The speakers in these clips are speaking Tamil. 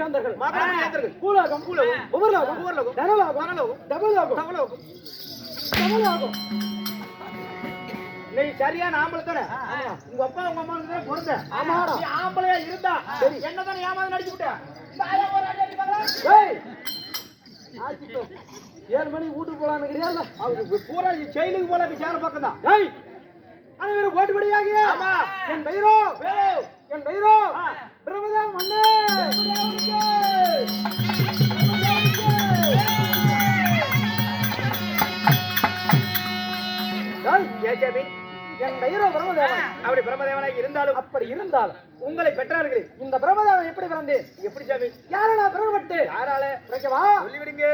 மாபெரும் வேந்தர்கள் பூலோகம் உபர்லோகம் தனலோகம் டபுலோகம் நீ சரியான ஆம்பளை தானே? உங்க அப்பா உங்க அம்மா பொருந்த. ஆமாடா. நீ ஆம்பளையா இருந்தா என்னதானே ஏமாந்து நடிச்சு விட்ட? 7 மணிக்கு வீட்டுக்கு போலான்னு அவருக்கு பூரா ஜெயிலுக்கு போல சேர பக்கம் தான். அனைவரும் ஓட்டுபடியாக என் பெயரோ பிரமதாம் மன்னே என் பெயரோ பிரம்மதேவன். அப்படி பிரம்மதேவனாக இருந்தாலும் அப்படி இருந்தாலும் உங்களை பெற்றார்கள். இந்த பிரம்மதேவன் எப்படி பிறந்தேன்? எப்படி சாமி? யாரா பிறகுபட்டு யாரால பிறக்கவா சொல்லிவிடுங்க.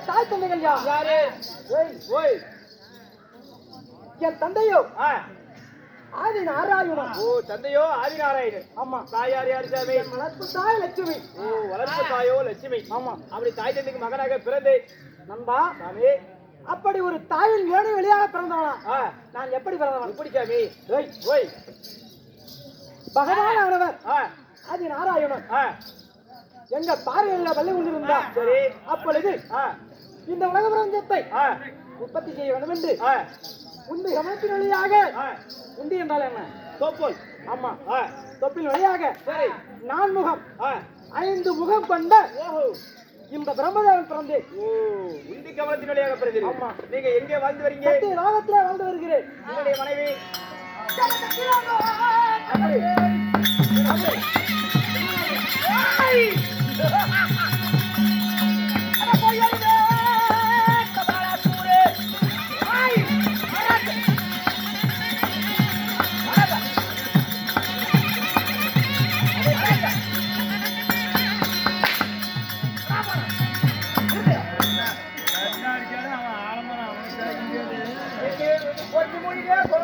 தாய் தந்தைகள் யாரு? என் தந்தையோ ஆதி நாராயணன். ஓ, தந்தையோ ஆதி நாராயணன். ஆமா. தாயார் யாரு சாமி? வளர்ப்பு தாய் லட்சுமி. ஓ, வளர்ப்பு தாயோ லட்சுமி. ஆமா. அப்படி தாய் தந்தைக்கு மகனாக பிறந்தே நண்பா சாமி. அப்படி ஒரு தாயின் வேணு வெளியாக பிறந்தவனா நான் எப்படி பிறந்தவன்? எப்படி சாமி? ஓய் பகவான் ஆனவர் ஆதி நாராயணன் எங்க பார்வையில் வள்ளி கொண்டிருந்தா. சரி. அப்பொழுது இந்த உலக பிரபஞ்சத்தை உற்பத்தி செய்ய வேண்டும் என்று உண்மை சமத்தின் வழியாக உண்டி என்றால் என்ன? தொப்புள். ஆமா. தொப்பில் வழியாக சரி 4 முகம் 5 முகம் கொண்ட இந்த பிரம்மதேவன் பிறந்தேன். ஓ, உண்டி கமலத்தின் வழியாக பிறந்தீங்க. ஆமா. நீங்க எங்கே வாழ்ந்து வரீங்க? சத்திய லோகத்திலே வாழ்ந்து வருகிறேன். உங்களுடைய மனைவி